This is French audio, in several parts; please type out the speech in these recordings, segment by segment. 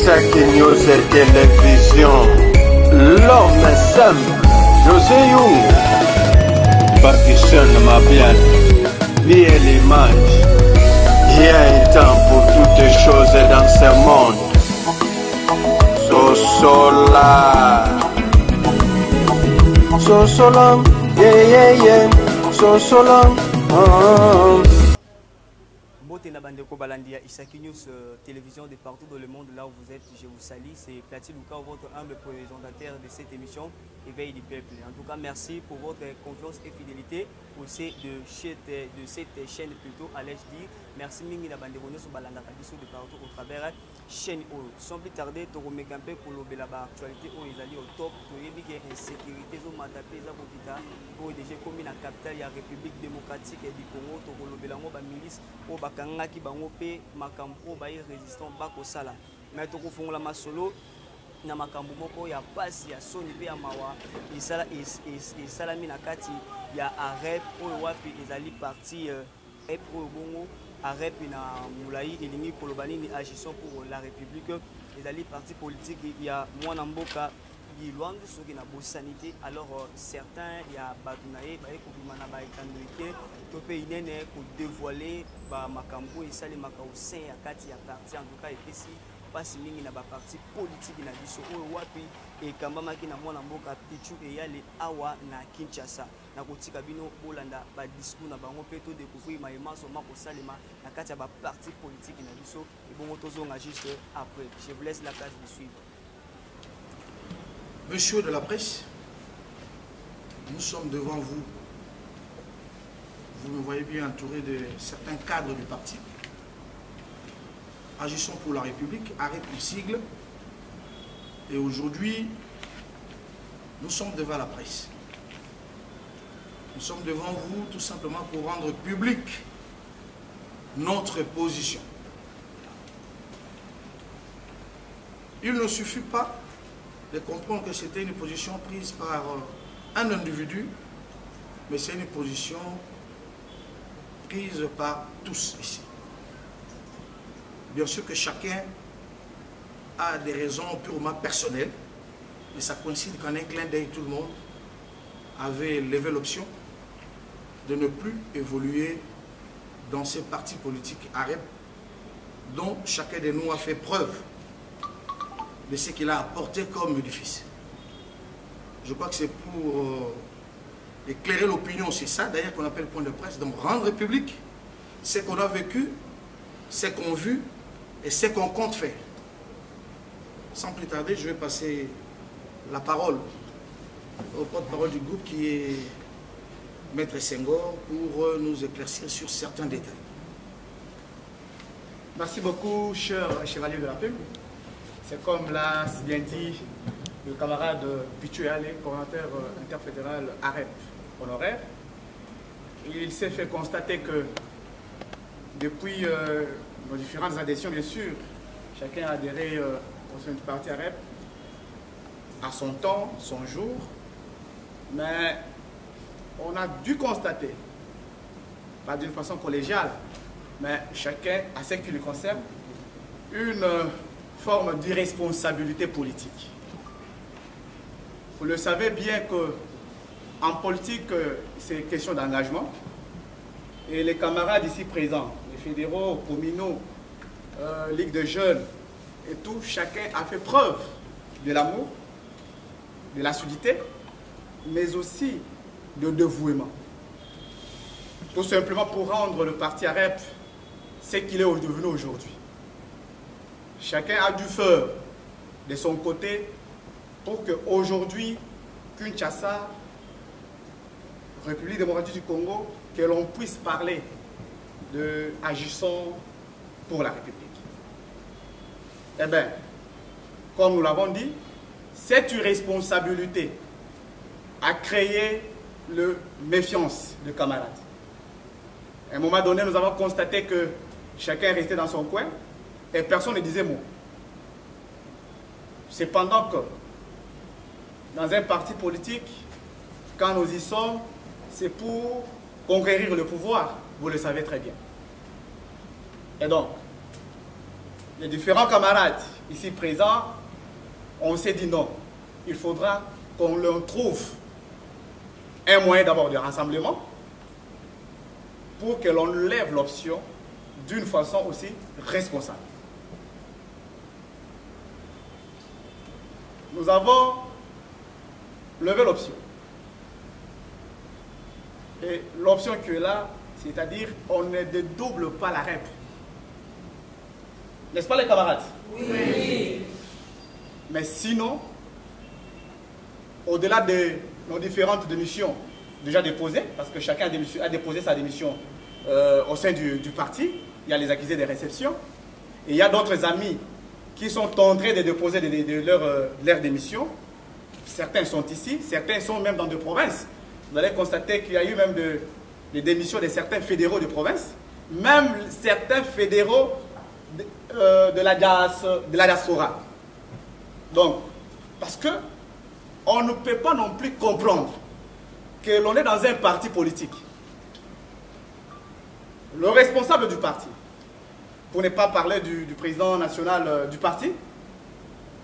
Isaac News et Télévision. L'homme est simple. José Young. Pakistan Mabian. Lié l'image. Il y a un temps pour toutes les choses dans ce monde. Sosola. Sosolam. Yeah, yeah, yeah. Sosolam. Boté na bandeko balandia Isaac News télévision de partout dans le monde là où vous êtes, je vous salue, c'est Platine Luka, votre humble présentateur de cette émission Éveil du peuple. En tout cas, merci pour votre confiance et fidélité pour de cette chaîne plutôt, allais-je dire. Merci mingi na bandeko sur balanda kabiso de partout au travers chaîne O. Sans plus tarder, to remettre un peu pour l'obéla actualité où ils allaient au top, to yebi que insécurité zo matapé za botita pour déjà comme la capitale ya République démocratique du Congo, to l'obéla ngo ba milice o bakangaki bango pe makambo o ba résistant bako sala. Mais to ko fongola masolo na makambo moko ya pasi ya soni pe ya mawa isalami na kati ya arep oyo wapi ezali parti ep oyo bongo arep na mulai elingi kolobani ni agissons pour la république ezali parti politique ya mwana mboka Bilwandu soki na bosanité alors certains ya batunaye ba ekobima na ba ekandike to pe inene ko dévoiler ba makambo esali makao sein ya kati ya parti en tout cas epesi pasi mingi na ba parti politique na biso oyo wapi ekambamaki na mwana mboka Pichu eyale awa na Kinshasa na kotika bino bolanda ba discours na bango pe to découvrir maemaso mako salema na kati ya ba parti politique na biso ebongo tozonga juste après. Je vous laisse la place de suivre. Monsieur de la presse, nous sommes devant vous. Vous me voyez bien entouré de certains cadres du parti. Agissons pour la République, arrête le sigle. Et aujourd'hui, nous sommes devant la presse. Nous sommes devant vous tout simplement pour rendre public notre position. Il ne suffit pas de comprendre que c'était une position prise par un individu, mais c'est une position prise par tous ici. Bien sûr que chacun a des raisons purement personnelles, mais ça coïncide qu'en un clin d'œil, tout le monde avait levé l'option de ne plus évoluer dans ces partis politiques arabes dont chacun de nous a fait preuve de ce qu'il a apporté comme édifice. Je crois que c'est pour éclairer l'opinion, c'est ça d'ailleurs qu'on appelle point de presse, donc rendre public ce qu'on a vécu, ce qu'on a vu et ce qu'on compte faire. Sans plus tarder, je vais passer la parole au porte-parole du groupe qui est Maître Senghor pour nous éclaircir sur certains détails. Merci beaucoup, cher chevalier de la pub. C'est comme l'a bien dit le camarade Pichu Ale, coordinateur interfédéral AREP honoraire. Il s'est fait constater que depuis nos différentes adhésions, bien sûr, chacun a adhéré au sein du parti AREP à son temps, son jour, mais on a dû constater, pas d'une façon collégiale, mais chacun, à ce qui le concerne, une forme d'irresponsabilité politique. Vous le savez bien qu'en politique, c'est question d'engagement. Et les camarades ici présents, les fédéraux, communaux, Ligue de jeunes et tout, chacun a fait preuve de l'amour, de l'assiduité, mais aussi de dévouement. Tout simplement pour rendre le parti AREP ce qu'il est devenu aujourd'hui. Chacun a dû faire de son côté pour qu'aujourd'hui, Kinshasa, République démocratique du Congo, que l'on puisse parler de agissons pour la République. Eh bien, comme nous l'avons dit, cette irresponsabilité a créé le méfiance de camarades. À un moment donné, nous avons constaté que chacun restait dans son coin et personne ne disait mot. Cependant que dans un parti politique, quand nous y sommes, c'est pour conquérir le pouvoir, vous le savez très bien. Et donc, les différents camarades ici présents, on s'est dit non, il faudra qu'on leur trouve un moyen d'abord de rassemblement pour que l'on lève l'option d'une façon aussi responsable. Nous avons levé l'option. Et l'option qui est là, c'est-à-dire on ne dédouble pas la REP. N'est-ce pas les camarades? Oui. Mais sinon, au-delà de nos différentes démissions déjà déposées, parce que chacun a déposé sa démission au sein du parti, il y a les accusés de réception, et il y a d'autres amis qui sont en train de déposer leur démission. Certains sont ici, certains sont même dans des provinces. Vous allez constater qu'il y a eu même des démissions de certains fédéraux de province, même certains fédéraux de la diaspora. Donc, parce que on ne peut pas non plus comprendre que l'on est dans un parti politique. Le responsable du parti, pour ne pas parler du président national du parti,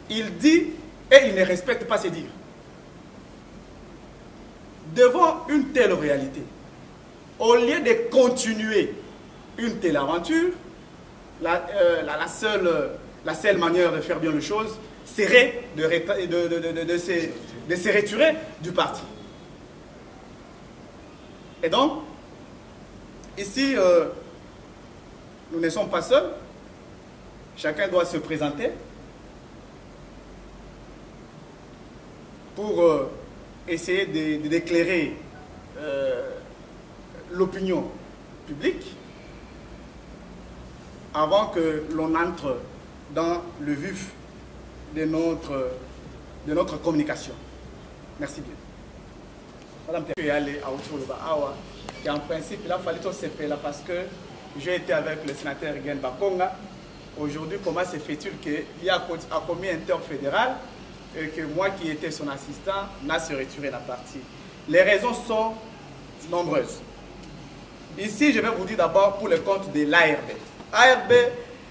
il dit et il ne respecte pas ses dires. Devant une telle réalité, au lieu de continuer une telle aventure, la seule manière de faire bien les choses serait de se retirer du parti. Et donc, ici, nous ne sommes pas seuls. Chacun doit se présenter pour essayer d'éclairer l'opinion publique avant que l'on entre dans le vif de notre communication. Merci bien. Madame, en principe, il a fallu tout se faire là parce que j'ai été avec le sénateur Gen Bakonga. Aujourd'hui, comment se fait-il qu'il y a un commis interfédéral et que moi qui étais son assistant n'a se retiré la partie? Les raisons sont nombreuses. Ici, je vais vous dire d'abord pour le compte de l'ARB. ARB,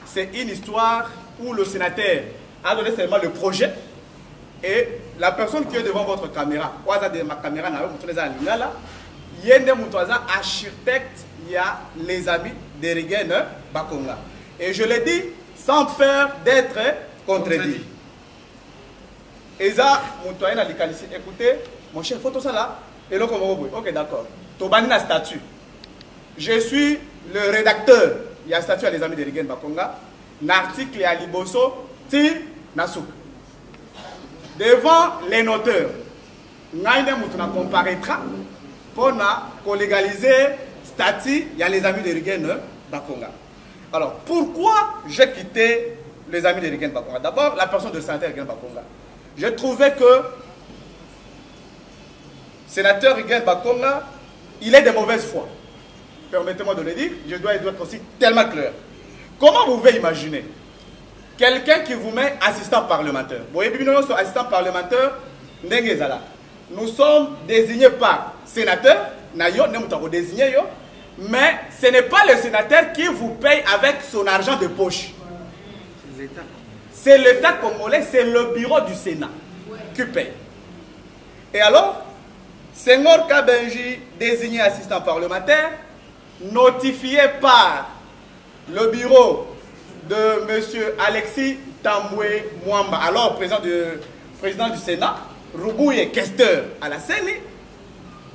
c'est une histoire où le sénateur a donné seulement le projet et la personne qui est devant votre caméra, ma caméra, il y a un architecte, il y a les amis d'Erigen Bakonga. Et je l'ai dit sans peur d'être contredit. Et ça, écoutez, mon chef, photo ça là, et là, ok, d'accord. Tobani na statut. Je suis le rédacteur, il y a statut à les amis d'Erigen Bakonga, l'article est à Liboso, Ti Nasouk. Devant les noteurs, nous comparaîtra pour légaliser statut, il y a les amis d'Erigen Bakonga. Alors, pourquoi j'ai quitté les amis d'Erigen Bakonga? D'abord, la personne de sénateur Erigen Bakonga. Je trouvais que le sénateur Erigen Bakonga, il est de mauvaise foi. Permettez-moi de le dire, je dois être aussi tellement clair. Comment vous pouvez imaginer quelqu'un qui vous met assistant parlementaire? Vous voyez, nous assistant parlementaire, nous sommes désignés par sénateur, mais ce n'est pas le sénateur qui vous paye avec son argent de poche. C'est l'État congolais, c'est le bureau du Sénat qui paye. Et alors, Senghor Kabenji, désigné assistant parlementaire, notifié par le bureau de M. Alexis Tamboué Mwamba, alors président du Sénat, Roubouye questeur à la CENI.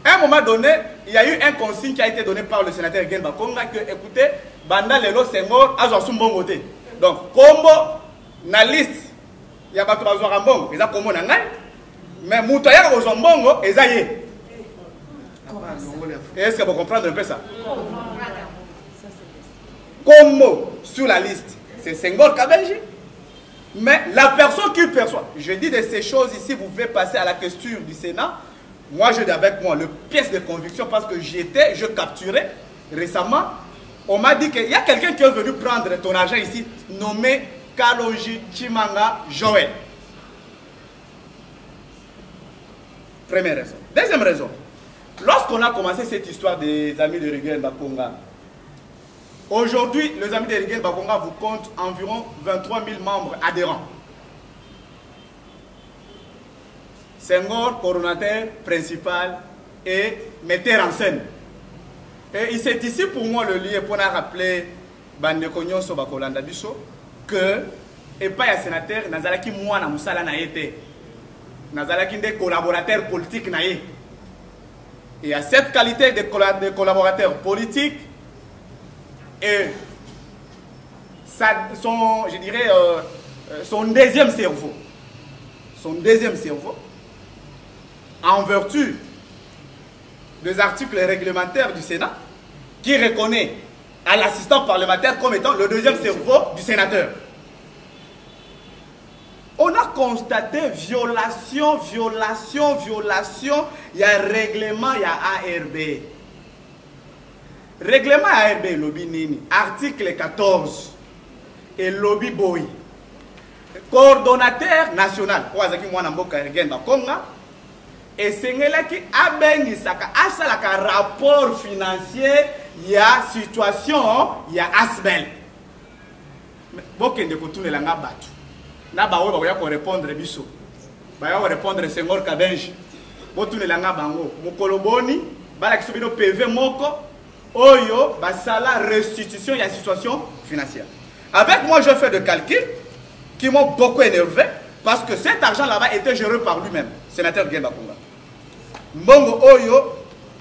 À un moment donné, il y a eu un consigne qui a été donné par le sénateur Gen Bakonga que, écoutez, Banda Lelo Senghor a son bon côté. Donc, Kombo, na liste, il y a pas de Rambon, il y a Kombo Nangai, mais Moutaya Ozombongo, il y a Yé. Est-ce que vous comprenez un peu ça? Kombo, sur la liste, c'est Senghor Kabenji. Mais la personne qui perçoit, je dis de ces choses ici, vous pouvez passer à la question du Sénat. Moi, j'ai avec moi le pièce de conviction parce que je capturais récemment. On m'a dit qu'il y a quelqu'un qui est venu prendre ton argent ici, nommé Kalonji Chimanga Joël. Première raison. Deuxième raison, lorsqu'on a commencé cette histoire des amis de Erigen Bakonga, Aujourd'hui, les amis de Rigel Bakonga vous comptent environ 23 000 membres adhérents. Senghor, coordonnateur principal et metteur en scène. Et c'est ici pour moi le lieu pour rappeler Bandeko Nyonso Bakolanda Biso que et pas un sénateur Nazalaki moi na musala na été Nazalaki des collaborateurs politiques na yé. Et à cette qualité de collaborateurs politiques et ça, je dirais son deuxième cerveau, en vertu des articles réglementaires du Sénat qui reconnaît à l'assistant parlementaire comme étant le deuxième cerveau du sénateur. On a constaté violation, il y a règlement, il y a ARB. Règlement ARB, lobby nini, article 14, et lobby boy. Coordonnateur national, et c'est qui a rapport financier, il y a situation, il y a Asbel. Na ba oyo ba ko répondre biso ba ya répondre Senghor Kabenji botu ne langa bango mukoloboni bala kisobino PV moko oyo ba sala restitution ya situation financière. Avec moi je fais des calculs qui m'ont beaucoup énervé parce que cet argent là-bas était géré par lui-même, sénateur Rigel Bakonga. Mbongo oyo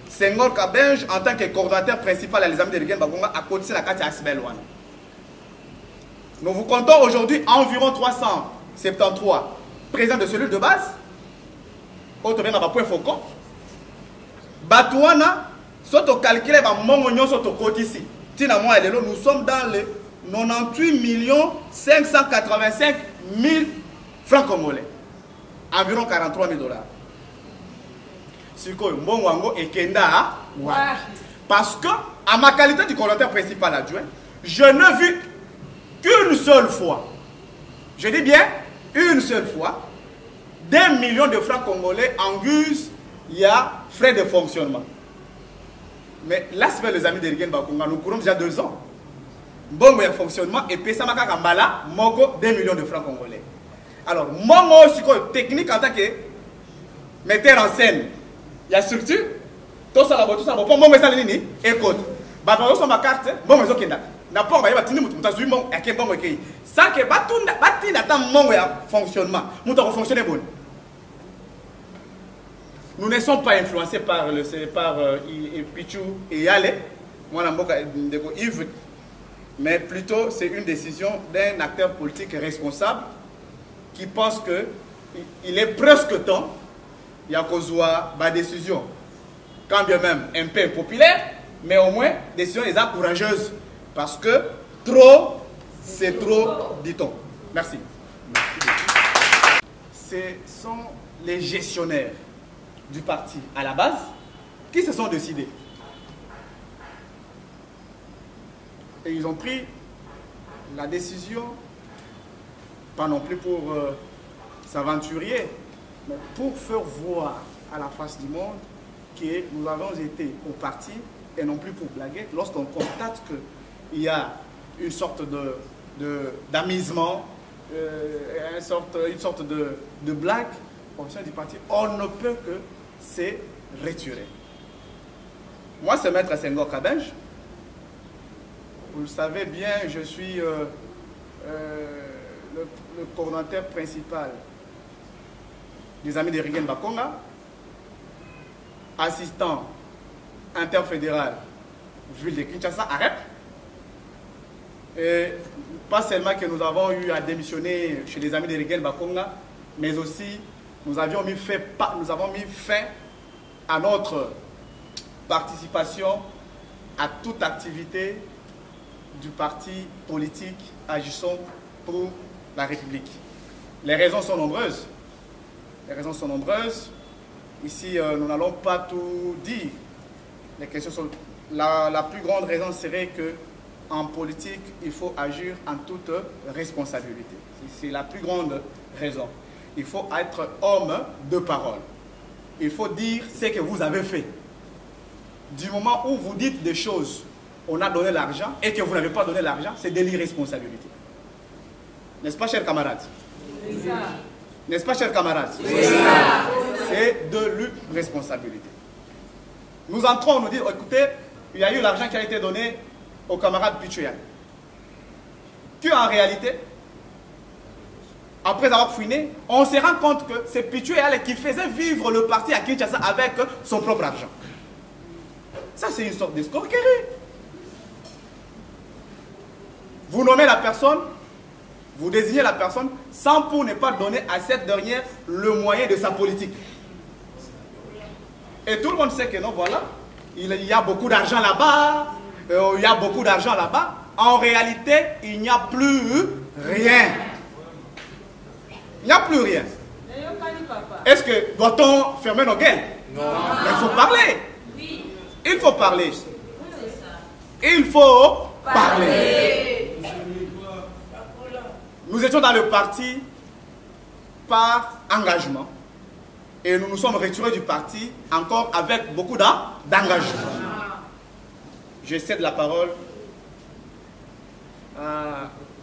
Senghor Kabenji en tant que coordonnateur principal à l'examen de Rigel Bakonga a cotisé la carte à Asbel wana. Nous vous comptons aujourd'hui environ 373 présidents de cellules de base. Batouana, soto calculé par Mongonyon soto kotisi. Nous sommes dans les 98 585 000 francs congolais. Environ 43 000 $. C'est quoi Mbongo et Kenda. Parce que, à ma qualité de coordonnateur principal adjoint, je n'ai vu une seule fois, je dis bien une seule fois, 1 million de francs congolais en guise, il y a frais de fonctionnement. Mais là, c'est les amis de Rigel Bakonga, nous courons déjà 2 ans. Bon, il y a fonctionnement et puis ça m'a Kambala, Mogo, 2 millions de francs congolais. Alors, mon technique en tant que metteur en scène, il y a structure, tout ça, bon, bon, mais ça, écoute, bah, sur ma carte, bon, mais ok, n'importe quoi, sans que fonctionnement, nous ne sommes pas influencés par Pichou et Yale, mais plutôt c'est une décision d'un acteur politique responsable qui pense qu'il est presque temps, il y a une décision, quand bien même un peu impopulaire, mais au moins décision courageuse. Parce que trop, c'est trop, dit-on. Merci. Ce sont les gestionnaires du parti à la base qui se sont décidés. Et ils ont pris la décision, pas non plus pour s'aventurer, mais pour faire voir à la face du monde que nous avons été au parti et non plus pour blaguer lorsqu'on constate que il y a une sorte d'amusement, une sorte de blague au sein du parti. On ne peut que se retirer. Moi, c'est Maître Senghor Kabenji. Vous le savez bien, je suis le coordonnateur principal des amis de Rigel Bakonga, assistant interfédéral ville de Kinshasa, AREP. Et pas seulement que nous avons eu à démissionner chez les amis de Rigel Bakonga, mais aussi nous avons mis fin à notre participation à toute activité du parti politique agissant pour la République. Les raisons sont nombreuses. Ici, nous n'allons pas tout dire. Les questions sont... La plus grande raison serait que en politique, il faut agir en toute responsabilité. C'est la plus grande raison. Il faut être homme de parole. Il faut dire ce que vous avez fait. Du moment où vous dites des choses on a donné l'argent et que vous n'avez pas donné l'argent, c'est de l'irresponsabilité. N'est-ce pas, chers camarades? N'est-ce pas, chers camarades? C'est de l'irresponsabilité. Nous entrons, on nous dit, écoutez, il y a eu l'argent qui a été donné au camarade Pichouyan. Puis en réalité, après avoir fouiné, on se rend compte que c'est Pichouyan qui faisait vivre le parti à Kinshasa avec son propre argent. Ça, c'est une sorte d'escroquerie. Vous nommez la personne, vous désignez la personne sans pour ne pas donner à cette dernière le moyen de sa politique. Et tout le monde sait que non, voilà, il y a beaucoup d'argent là-bas, il y a beaucoup d'argent là-bas. En réalité, il n'y a plus rien. Il n'y a plus rien. Est-ce que doit-on fermer nos gueules? Non. Mais il faut parler. Il faut parler. Il faut parler. Nous étions dans le parti par engagement. Et nous nous sommes retirés du parti encore avec beaucoup d'engagement. Je cède la parole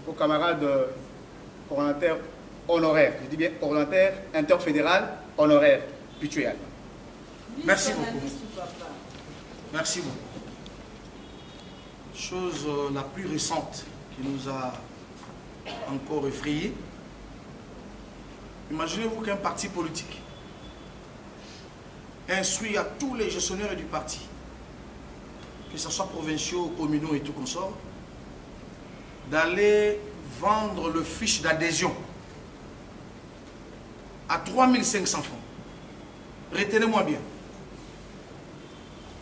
au camarade coordonnateur honoraire. Je dis bien coordonnateur interfédéral honoraire Pichouyan. Merci beaucoup. Merci beaucoup. Chose la plus récente qui nous a encore effrayés. Imaginez-vous qu'un parti politique instruit à tous les gestionnaires du parti, que ce soit provinciaux, communaux et tout consort, d'aller vendre le fiche d'adhésion à 3500 francs. Retenez-moi bien.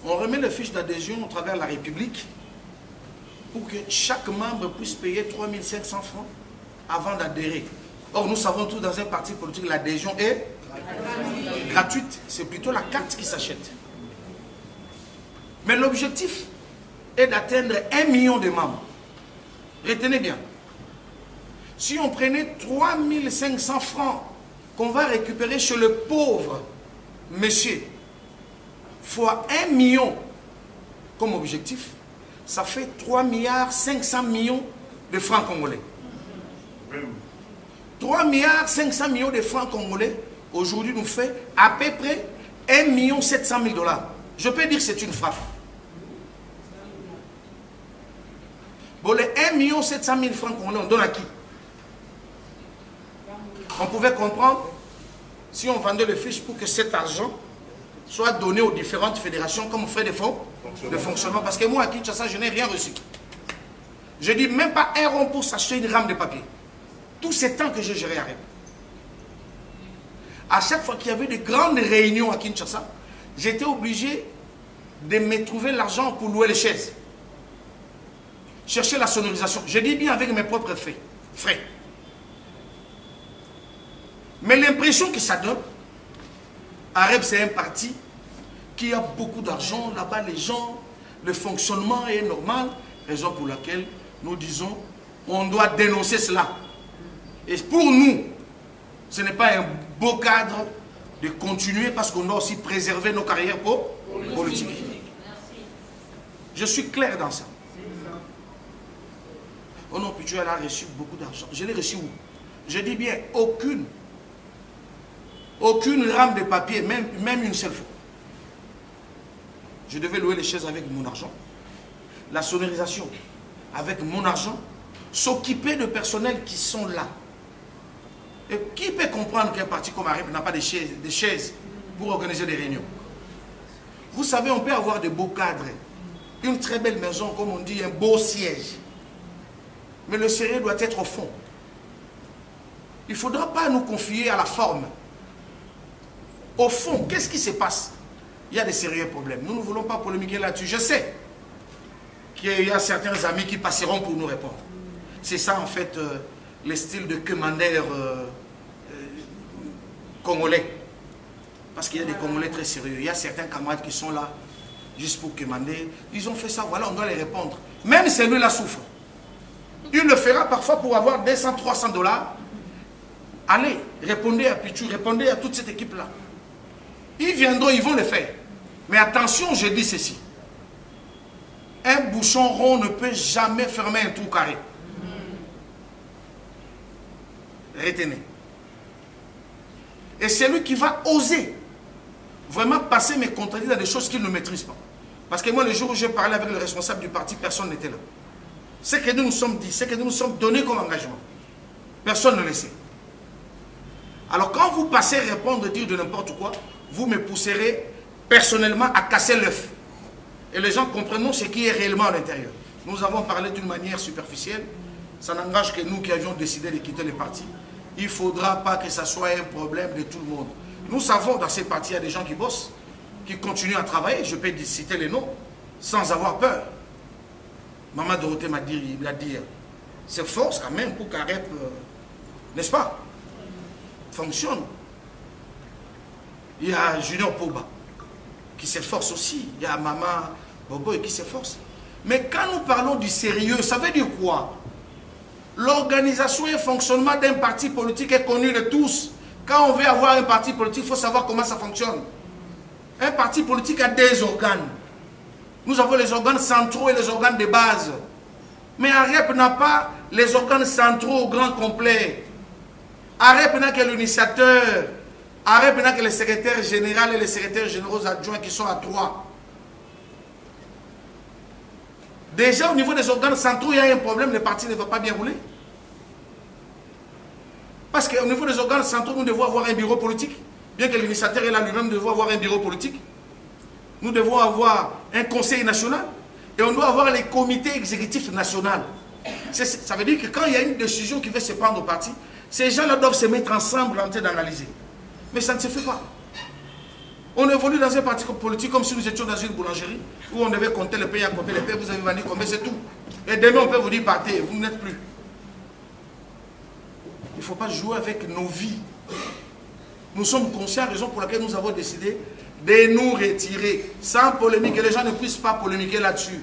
On remet le fiche d'adhésion au travers de la République pour que chaque membre puisse payer 3500 francs avant d'adhérer. Or, nous savons tous dans un parti politique, l'adhésion est gratuite. C'est plutôt la carte qui s'achète. Mais l'objectif est d'atteindre 1 million de membres. Retenez bien. Si on prenait 3500 francs qu'on va récupérer chez le pauvre monsieur, fois 1 million comme objectif, ça fait 3,5 milliards de francs congolais. 3,5 milliards de francs congolais, aujourd'hui nous fait à peu près 1,7 million $. Je peux dire que c'est une frappe. Bon, les 1,7 million francs congolais, on donne à qui? On pouvait comprendre si on vendait le fiche pour que cet argent soit donné aux différentes fédérations comme frais de fonctionnement. Parce que moi, à Kinshasa, je n'ai rien reçu. Je dis même pas 1 rond pour s'acheter une rame de papier. Tous ces temps que j'ai géré à REP. À chaque fois qu'il y avait de grandes réunions à Kinshasa, j'étais obligé de me trouver l'argent pour louer les chaises. Chercher la sonorisation. Je dis bien avec mes propres frais. Mais l'impression que ça donne, AREP, c'est un parti qui a beaucoup d'argent. Là-bas, les gens, le fonctionnement est normal. Raison pour laquelle nous disons, on doit dénoncer cela. Et pour nous, ce n'est pas un beau cadre de continuer parce qu'on doit aussi préserver nos carrières politiques. Je suis clair dans ça. Oh non, Pichouyan a reçu beaucoup d'argent. Je l'ai reçu où? Je dis bien aucune rame de papier, même une seule fois. Je devais louer les chaises avec mon argent. La sonorisation avec mon argent. S'occuper de personnels qui sont là. Et qui peut comprendre qu'un parti comme AREP n'a pas de chaises pour organiser des réunions? Vous savez, on peut avoir de beaux cadres, une très belle maison, comme on dit, un beau siège. Mais le sérieux doit être au fond. Il ne faudra pas nous confier à la forme. Au fond, qu'est-ce qui se passe? Il y a des sérieux problèmes. Nous ne voulons pas polémiquer là-dessus. Je sais qu'il y a certains amis qui passeront pour nous répondre. C'est ça, en fait, le style de commandeur congolais. Parce qu'il y a des Congolais très sérieux. Il y a certains camarades qui sont là juste pour commander. Ils ont fait ça, voilà, on doit les répondre. Même celui-là souffre. Il le fera parfois pour avoir 200, 300 $. Allez, répondez à Pichou, répondez à toute cette équipe-là. Ils viendront, ils vont le faire. Mais attention, je dis ceci. Un bouchon rond ne peut jamais fermer un trou carré. Retenez. Et c'est lui qui va oser vraiment passer mes contredits dans des choses qu'il ne maîtrise pas. Parce que moi, le jour où j'ai parlé avec le responsable du parti, personne n'était là. Ce que nous nous sommes dit, ce que nous nous sommes donné comme engagement, personne ne le sait. Alors quand vous passez répondre, dire de n'importe quoi, vous me pousserez personnellement à casser l'œuf. Et les gens comprendront ce qui est réellement à l'intérieur. Nous avons parlé d'une manière superficielle. Ça n'engage que nous qui avions décidé de quitter les partis. Il ne faudra pas que ça soit un problème de tout le monde. Nous savons dans ces partis, il y a des gens qui bossent, qui continuent à travailler. Je peux citer les noms sans avoir peur. Maman Dorothée m'a dit, c'est force quand même pour qu'AREP, n'est-ce pas, fonctionne. Il y a Junior Poba qui s'efforce aussi. Il y a Maman Boboy qui s'efforce. Mais quand nous parlons du sérieux, ça veut dire quoi? L'organisation et le fonctionnement d'un parti politique est connu de tous. Quand on veut avoir un parti politique, il faut savoir comment ça fonctionne. Un parti politique a des organes. Nous avons les organes centraux et les organes de base. Mais AREP n'a pas les organes centraux au grand complet. AREP n'a que l'initiateur. AREP n'a que le secrétaire général et les secrétaires généraux adjoints qui sont à 3. Déjà au niveau des organes centraux, il y a un problème, le parti ne va pas bien rouler. Parce qu'au niveau des organes centraux, nous devons avoir un bureau politique. Bien que l'initiateur est là lui-même, nous devons avoir un bureau politique. Nous devons avoir un conseil national. Et on doit avoir les comités exécutifs nationaux. Ça veut dire que quand il y a une décision qui veut se prendre au parti, ces gens-là doivent se mettre ensemble en train d'analyser. Mais ça ne se fait pas. On évolue dans un parti politique comme si nous étions dans une boulangerie où on devait compter les pays à combien les pays, vous avez vendu combien, c'est tout. Et demain on peut vous dire partez, vous n'êtes plus. Il ne faut pas jouer avec nos vies. Nous sommes conscients, raison pour laquelle nous avons décidé de nous retirer sans polémique et les gens ne puissent pas polémiquer là-dessus.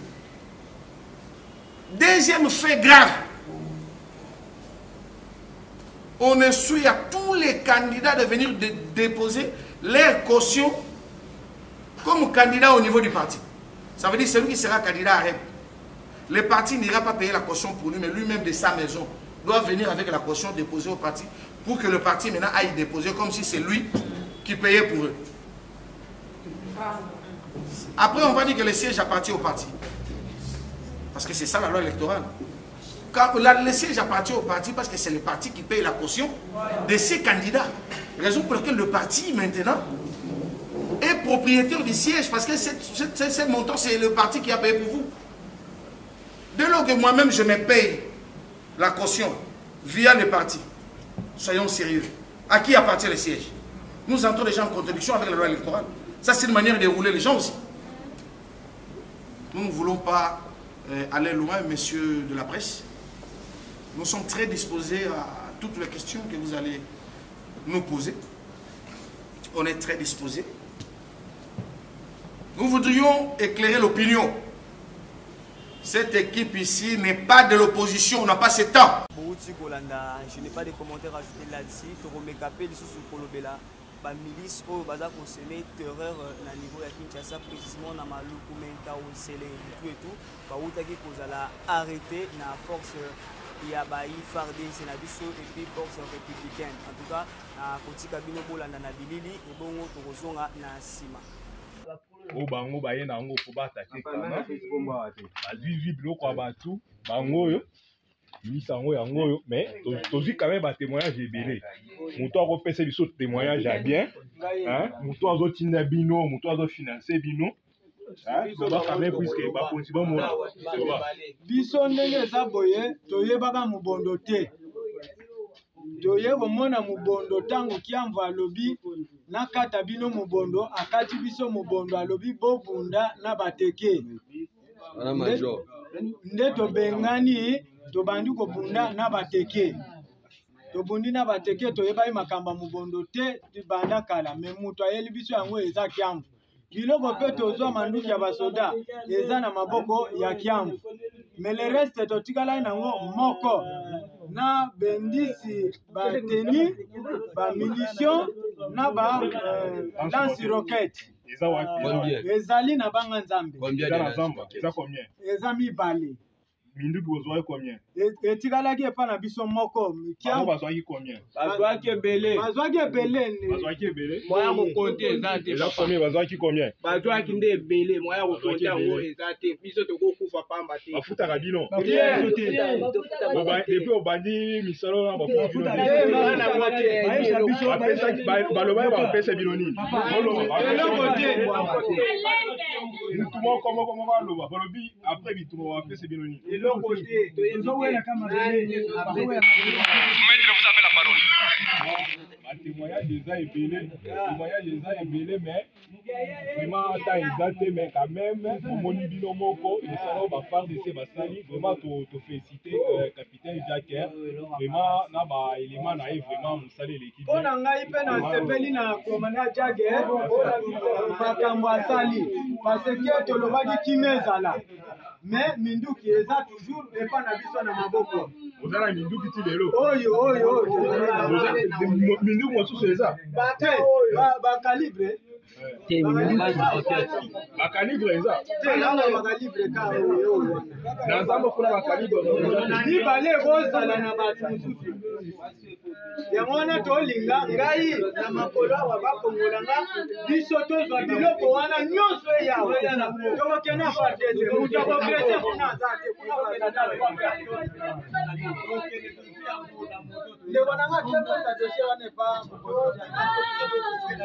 Deuxième fait grave, on instruit à tous les candidats de venir déposer leur caution comme candidat au niveau du parti. Ça veut dire que celui qui sera candidat à REP, le parti n'ira pas payer la caution pour lui, mais lui-même de sa maison doit venir avec la caution déposée au parti pour que le parti maintenant aille déposer comme si c'est lui qui payait pour eux. Après, on va dire que le siège appartient au parti. Parce que c'est ça la loi électorale. Le siège appartient au parti parce que c'est le parti qui paye la caution de ses candidats. Raison pour laquelle le parti, maintenant, est propriétaire du siège parce que ce montant, c'est le parti qui a payé pour vous. Dès lors que moi-même, je me paye la caution via le parti, soyons sérieux. À qui appartient le siège? Nous entrons déjà en contradiction avec la loi électorale. Ça, c'est une manière de rouler les gens aussi. Nous ne voulons pas aller loin, messieurs de la presse. Nous sommes très disposés à toutes les questions que vous allez nous poser. On est très disposés. Nous voudrions éclairer l'opinion. Cette équipe ici n'est pas de l'opposition, on n'a pas ce temps. Je n'ai pas de commentaires à ajouter là-dessus. La milice au bazar consommé terreur na niveau ya Kinshasa précisément na Maluku Menta Onsele tout et tout bautaki kozala arrêté na force ya bayi FARDC na biso et puis force républicaine en tout cas na kotika bino bolanda na bilili et bongo tokozonga na sima o bango baye na ngo ko batake kana bazizi biloko abatu bango yo misango yango yo mais tozi quand même ba témoignage ebele muto akopesa biso témoignage ya bien hein muto azotinda bino muto azofinancer bino hein ba quand même puisque ba konsiba mo biso ndenge eza boye toyebaka mubondo te toye komona mubondo tango kiamvo alobi nakata bino mubondo akati biso mubondo alobi bobunda na bateke nde tobengani tobandi kobunda na bateke tobundi na bateke toyebai makamba mubondo te banda kala me muto ayeli biso yango eza kiamvu biloko pe tozwa manduki ya basoda eza na maboko ya kiamvu me le reste totikala nango moko na bendisi bateni ba munition na ba lance roquette Eza wapi? Ezali na banga nzambe. Eza na zamba. Eza combien? Eza mibale. Minduki bozwaki combien? Etikalaki epa na biso moko. Bango bazwaki combien? Bazwaki ebele. Bazwaki ebele. Bazwaki ebele. Moya kokonte eza te. Eza combien? Bazwaki combien? Bazwaki nde ebele. Moya kokonte yango eza te. Biso tokokufa pamba te. Bafutaka bino. Depuis obandi misolo na bafuta bino. Baloba bapesa bino nini? Mutu moko baloba. Balobi après bitumba bapesa bino nini? Témoignage eza ebele mais vraiment ata eza te mais quand même omoni bino moko esala bafardc basali vraiment tofélicité capitaine Jacques vraiment na baélément na ye vraiment mosali eleki mpo na ngai mpe nasepeli na komanda Jacques makambo asali parce que tolobaki kimia ezala mais minduki eza toujours epa na biso na maboko. Oza na minduki ti lelo oyo minduki mosusu eza bakalibre bakalibre eza na nzambe kuna bakalibre mibale ekozala na bato mosusu yango wana tolinga ngai na makolo awa bakongolanga biso tozwa biloko wana nyonso eyawa tokokende apartete moto akokrese kuna aza te kuna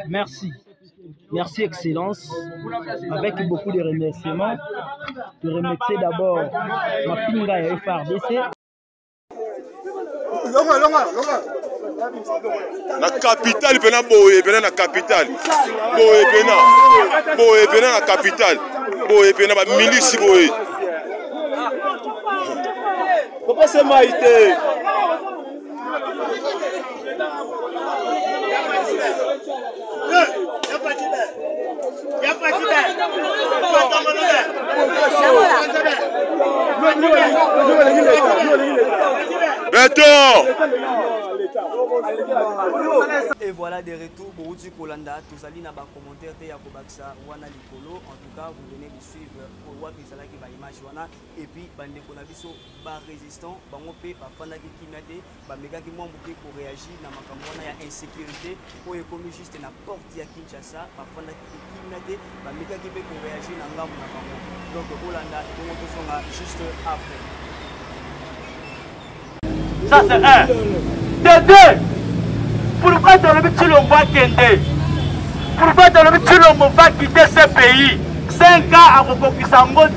Merci. Merci, Excellence. Avec beaucoup de remerciements, je remercie d'abord ma pinga et FRDC. La capitale pena boye pena na capitale boye pena na capitale boye pena ba milice boye pourquoi c'est maïté Et voilà des retours pour Utu Kolanda, tous allez dans les commentaires de Yakobaksa, Wana Likolo. En tout cas, vous venez de suivre pour voir que c'est là qui va image Wana. Et puis, Bande Konabiso, bas résistant, Bangope, Bafana qui Kimate, Bamega qui m'embouqué pour réagir dans ma campagne, il y a insécurité. Pour y commis juste la porte de Kinshasa, Bafana qui Kimate, Bamega qui peut réagir dans la campagne. Donc, Kolanda, et donc, on sera juste après. Ça, c'est un. De deux. Pourquoi dans le petit l'on va quitter? Pourquoi dans le petit l'on va quitter ce pays? 5 ans à Rokokisangote,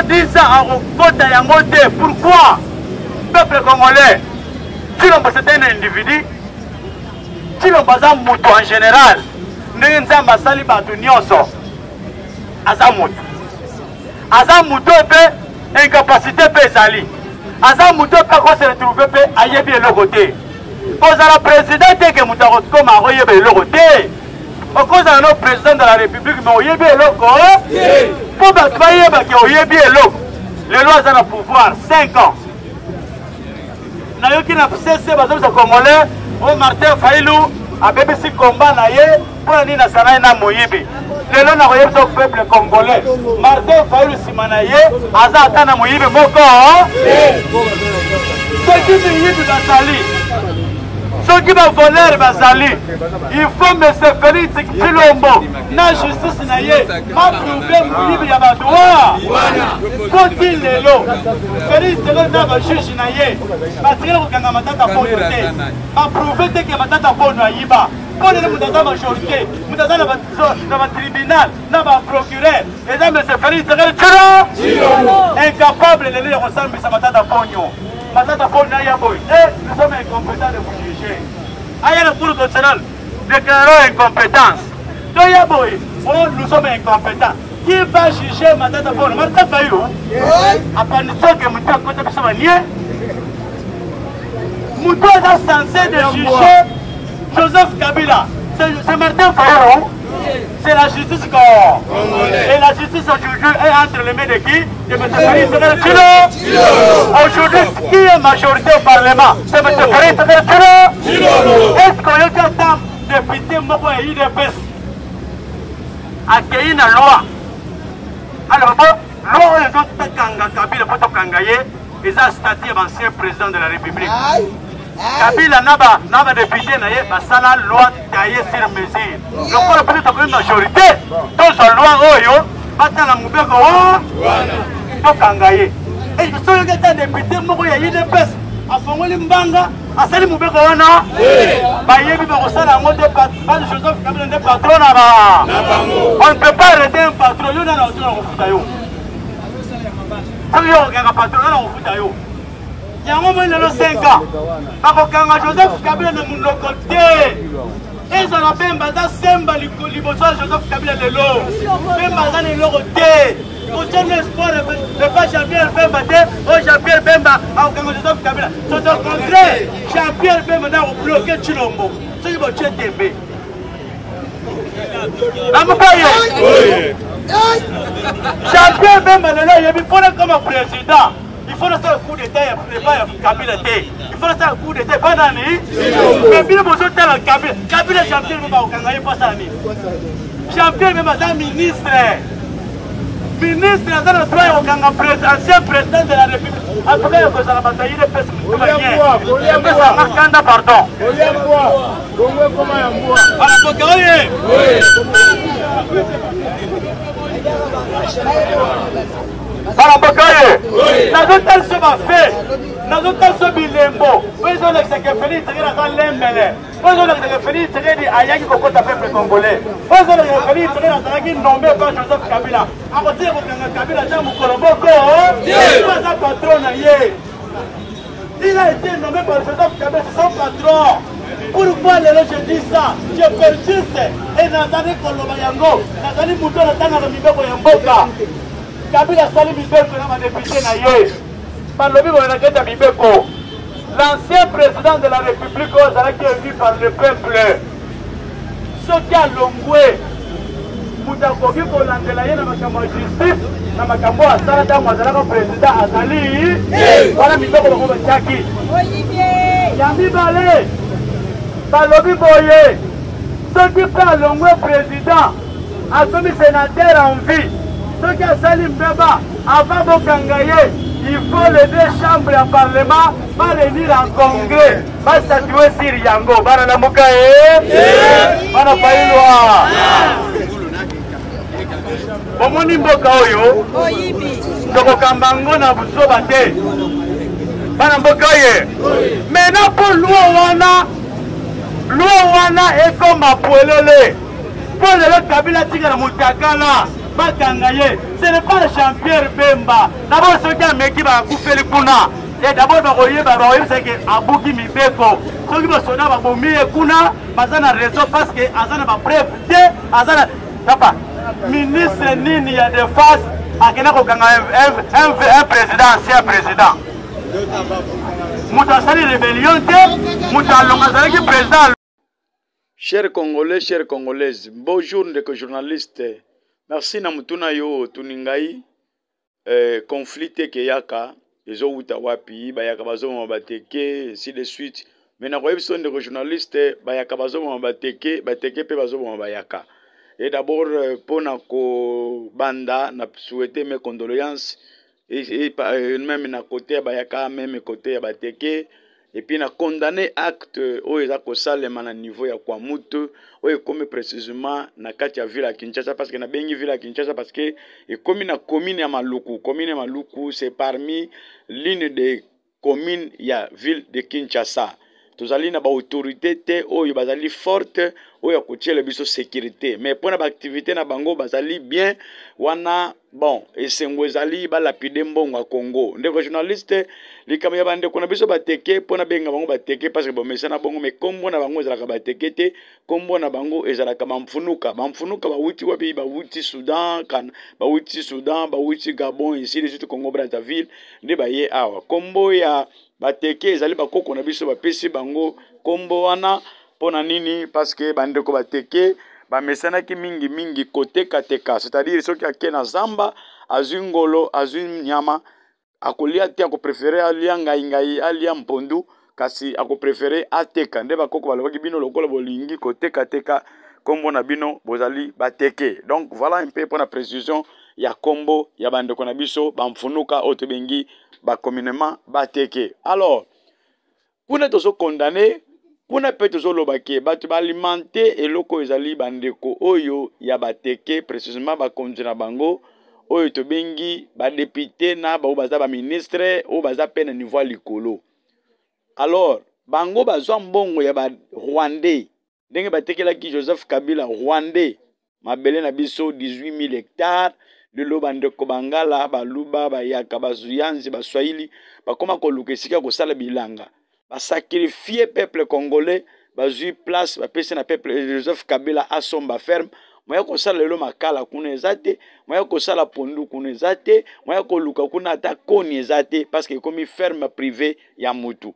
10 ans à Rokotayangote. Pourquoi? Peuple congolais, Chilombo c'est un individu, Chilombo c'est un mouton en général. N'enzamba sali batu nyonso. Aza mouton pe incapacité pe sali. Aza mouton pe se retrouver pe ayebi le côté. Cause à la présidente que Moutaro comme a oyebe le côté. Cause à notre président de la République mais oyebe le côté. Pour battre que oyebi le. Les lois ont le pouvoir 5 ans. Nayoki na cessé bazo congolais au Martin Failou a BBC combat na ye pour ni na sana na moyibi. Les lois na oyebe so peuple congolais. Martin Failou simanaye aza atana moyibi moko. Ce qui est yibi basali. Ceux qui vont voler Bazali, il faut me se Félix Chilombo, na justice na ye, ma problème libre ya ba droit. Faut il le lo. Félix Chilombo na juge na ye. Parce que kanga matata pono te. A prouver que matata pono ayiba. Pour les mutaza majorité, mutaza na ba tribunal, na ba procureur. Et là monsieur Félix Chilombo, incapable de lire ensemble sa matata pono. Matata pono ya boy. Nous sommes incompétents de vous juger. Aïe le Cour constitutionnel déclarant incompétence. Nous sommes incompétents. Qui va juger Matata Pono? Matata Fayou. À part nous que Moutou a côté de Samanier. Moutou est censé de juger Joseph Kabila. C'est Martin Fayou. C'est la justice congolaise. Et la justice aujourd'hui est entre les mains de qui? De M. Félix Chilombo. Aujourd'hui, qui est majorité au Parlement? C'est M. Félix Chilombo. Est-ce qu'on y a tant de députés Moko et IDPS? akei na loi alors bon loi ezotokanga Kabila po tokanga ye eza statut ya ancien président de la République Kabila na ba député na ye basala loi taillée sur mesure lokola peut être une majorité tozwa loi oyo batala mobeko tokanga ye soki eza député moko ya UDPS afongoli mbanga asali mobeko wana bayebi bakosala yango te bana Joseph Kabila nde patron na ba on ne peut pas arrêter un patron yo nana otuna kofuta yo soki yo okanga patron nana kofuta yo yango moi lelo 5 ans bakokanga Joseph Kabila na monoko te ezala Bemba aza semba liboso ya Joseph Kabila lelo Bemba aza na eloko te Otiano espoir ne pas Jean-Pierre Bemba te o Jean-Pierre Bemba akokanga Joseph Kabila c'est au contraire Jean-Pierre Bemba na kobloke Tshilombo soki botie tembe amokoye Jean-Pierre Bemba lelo yebi mpona kama président il faut faire un coup d'état et Kabila té. Il faut faire un coup d'état. Pas d'année. Mais bien besoin de la Kabila. Kabila Jean-Pierre même au Kangaï pas ça ni. Jean-Pierre même un ministre. Ministre dans le droit au Kanga ancien président de la République. En tout cas, il faut la bataille de peste. Marcanda pardon. Voilà pourquoi Balabokaye, nazotal se va fait, nazotal se bilembo, besoin de ce que Félix Tshisekedi a l'embelé, besoin de ce que Félix Tshisekedi a yaki kokota peuple congolais, besoin de ce que Félix Tshisekedi a yaki nommé par Joseph Kabila, à côté de Kabila, Jean Mukoloboko, pas un patron naïe. Il a été nommé par Joseph Kabila, c'est son patron. Pourquoi je dis ça? Je persiste et Nathalie Kolobayango, Nathalie Mouton, Nathalie Mibeko Yamboka. Kabila Sali Mibeko na député na ye. Balobi bo na keta Mibeko. L'ancien président de la République qui est élu par le peuple. Soki alongwe. Mutakoki ko landela ye na makambo justice, na makambo asala ta mwazala président azali. Wala Mibeko bako bachaki. Yambi bale. Balobi boye. Soki pa alongwe président, akomi sénateur en vie. Ceux qui ont sali mbeba, avant Bokangaye, il faut les deux chambres à parlement, pas venir en congrès, pas statuer sur Yango. Bana Mukaye, Bana Pailwa. Bomoni mboka oyo, Toko Kambango na Busoba te. Bana Mukaye. Maintenant pour Luana est comme à Poelele. Pour le Kabila Tigana Mutakala. Ce n'est pas le Jean-Pierre Bemba. D'abord, ceux qui ont mis qui va couper le kuna. Et d'abord, c'est que Abouki Mibeko. Ceux qui vont sonner à Boumi et Kuna, Mazana raison parce que Azana va bref. Azana, papa, ministre Nini a de face à un président, ancien président. Moutasali rébellion, Moutalongazali président. Chers Congolais, chères Congolaises, bonjour, journaliste. Merci na mutuna yo tuningai conflit ke yaka ezo uta wapi bayaka bazo mabateke ainsi de suite mais na ko episode de journaliste bayaka bazo mabateke bateke pe bazo mabayaka et d'abord pona ko banda na souhaiter mes condoléances et même na côté bayaka même côté ya bateke et puis na condamné acte o eza ko salema na niveau ya kwa mutu o comme précisément na kati ya ville ya Kinshasa parce que na bengi ville ya Kinshasa parce que et comme na commune ya Maluku c'est parmi l'une des communes ya ville de Kinshasa tozali na ba autorité te oyo bazali forte oyo kotiela biso sécurité mais pour na ba activité na bango bazali bien wana bon esengo ezali ba lapide mbongo ya Congo ndeko journaliste likama ya bande kona biso bateke pona benga bango bateke parce que bon mesana bongo mais kombo na bango ezalaka bateke te kombo na bango ezalaka bamfunuka ba wuti wapi ba wuti Soudan kan ba wuti Soudan ba wuti Gabon ici les autres Congo Brazzaville nde ba ye awa kombo ya bateke ezali bakoko na biso bapesi bango kombo wana pona nini parce que bande ko bateke ba mesana ki mingi koteka teka c'est-à-dire ceux qui a na zamba azungolo azunyama akolia te ako préférer alia ngai alia mpondu kasi ako préférer ateka nde bakoko balobaki bino lokola bolingi koteka teka kombo na bino bozali bateke. Donc voilà un peu pour la précision ya kombo ya bandeko na biso bamfunuka otobengi ba communément bateke. Alors kuna tozo condamné, kuna pe tozo lobake batu ba alimenter eloko ezali bandeko oyo ya bateke, précisément ba konzi na bango oyo tobengi ba député na ba baza ba ministre o baza pe na niveau likolo. Alors bango bazwa mbongo ya ba Rwandais ndenge batekelaki Joseph Kabila Rwandais mabele na biso 18 000 hectares de lobandeko bangala baluba bayaka bazuyanzi baswahili bakoma koluka esika kosala bilanga basacrifier peuple congolais bazui place bapesi na peuple Joseph Kabila asomba ferme moya kosala lelo makala kuna ezate moya kosala pondu kuna ezate moya koluka kuna ata koni ezate parce que komi ferme privée ya mutu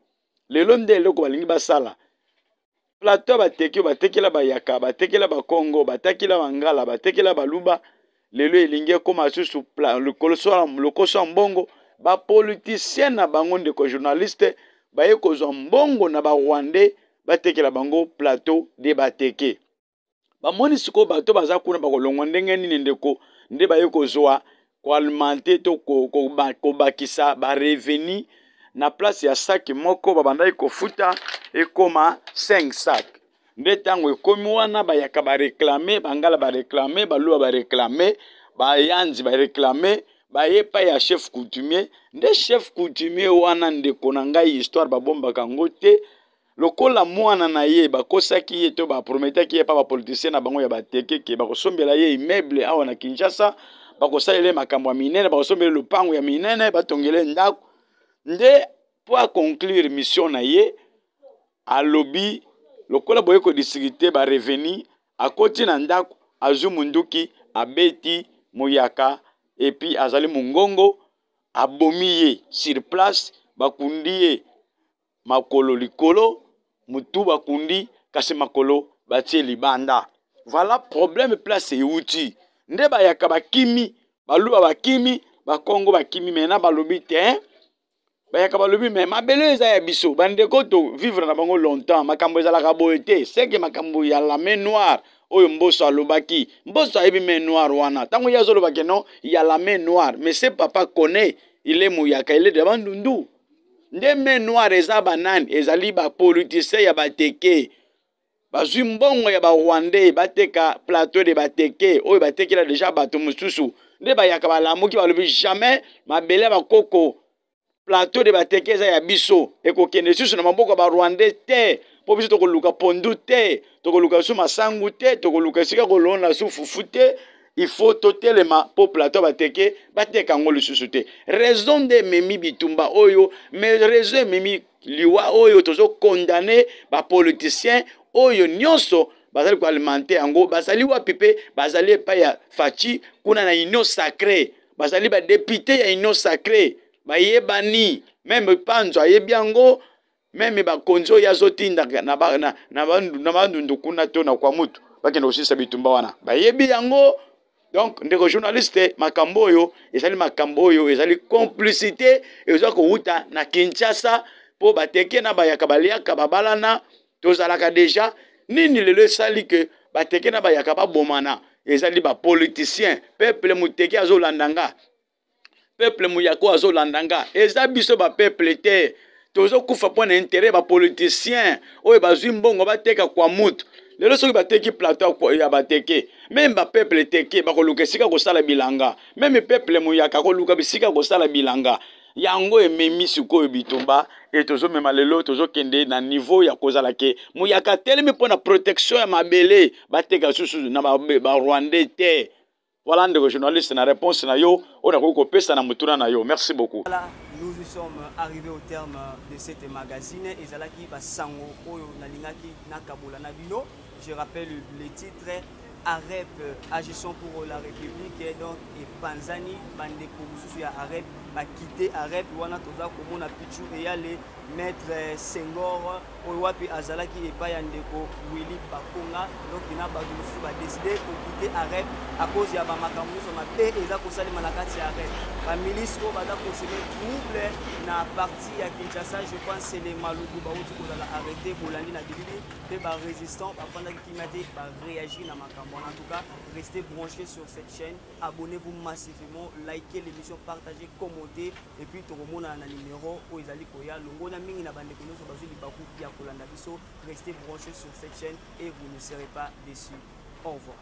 lelo nde eloko balingi basala plateau bateki batekela bayaka batekela bakongo batekela bangala batekela baluba lelo elingi koma susu lokoso mbongo ba politicien na bango ndeko journaliste baye kozwa mbongo na ba Rwandais batekela bango plateau de bateke bamoni siko bato baza kuna bakolongwa ndenge nini ndeko nde baye kozwa ko alimenter to ko bakisa ba revenu na place ya sac moko babandai kofuta ekoma 5 sac nde tango ekomi wana bayaka ba réclamer bangala ba réclamer baluwa ba réclamer bayanzi ba réclamer bayepa ya chef coutumier nde chef coutumier wana ndeko na ngai histoire babombaka ngo te lokola mwana na ye bakosaki ye to baprometaki ye pa bapoliticien na bango ya bateke ke bakosombela ye immeuble awa na Kinshasa bakosalele makambo ya minene bakosombela lupango ya minene batongele ndako nde pour conclure mission na ye alobi lokola boye ko districté ba revenu akoti na ndako azu munduki abeti moyaka et puis azali mungongo abomi ye sur place bakundi ye makolo likolo mutu bakundi kasi makolo batie libanda. Voilà problème place euti nde bayaka bakimi baluba bakimi bakongo bakimi mena balobi te bayaka balobi me mabele eza ya biso bandeko to vivre na bango longtemps makambo ezalaka boye te c'est que makambo ya la main noire oyo mboso alobaki mboso ayebi main noire wana tango ya zolobaki non ya la main noire mais ce papa connaît il est mouyaka il est devant ndundu nde main noire eza banani ezali ba politicien ya bateke bazwi mbongo ya ba Rwandais bateka plateau de bateke oyo batekela déjà bato mususu nde bayaka balamuki balobi jamais mabele bakoko plateau de bateke eza ya biso ekokende susu na maboko ba Rwandais te po biso tokoluka pondu te tokoluka su masangu te tokoluka esika kolona su fufu te il faut totelema po plateau bateke bateka ngo lisusu te raison de memi bitumba oyo mais raison memi liwa oyo tozo condamner ba politicien oyo nyonso bazali ko alimenter yango bazali wapi pe bazali pa ya fachi kuna na union sacrée bazali ba député ya union sacrée bayebani même panzo ayebiango même ba konzo ya zotinda na bandundu kuna to na kwa mutu bakenda osisa bitumba wana bayebi yango. Donc ndeko journaliste makambo oyo ezali complicité ezwa ko huta na Kinshasa po bateke na bayaka baliaka babalana tozalaka déjà nini lelo sali que bateke na bayaka babomana ezali ba politicien peuple muteke azolandanga peuple muyako azolandanga eza biso ba peuple te tozo kufa po na intérêt ba politicien oyo bazwi mbongo bateka kwa mutu lelo soki bateki plateau ya bateke même ba peuple teke bakoluka sika kosala bilanga même peuple muyaka koluka bisika kosala bilanga yango ememi sikoyo bitumba et tozo mema lelo tozo kende na niveau ya kozala ke muyaka telemi po na protection ya mabele bateka susu na ba Rwandais te. Voilà ndeko journaliste na réponse na yo on a ko pesa na mutuna na yo. Merci beaucoup. Voilà, nous sommes arrivés au terme de cette magazine et zalaki ba sango oyo na lingaki na kabula na bino. Je rappelle le titre AREP, Agissons pour la République, et donc et Panzani, Bandeko Mususu ya AREP, quitter arrêt wana toza komona pichu et ya le maître Senghor owapi azalaki epai ya ndeko Willy Bakonga donc ina bato mosusu badeside kokite arrêt à cause ya bamakambo nyonso mabe eza kosalema na kati ya arrêt bamilisi oyo baza koseme trouble na parti ya Kinshasa je pense c'est les Maluku bauti kozala arrêté bolandi na bilili mpe barésistant bafandaki kimia te baréagir na makambo wana en tout cas restez branchés sur cette chaîne abonnez-vous massivement likez l'émission partagez commentez et puis tokomona na numéro oyo ezali koya longona mingi na bandeko nyonso bazwi libaku ya kolanda biso restez branchés sur cette chaîne et vous ne serez pas déçus. Au revoir.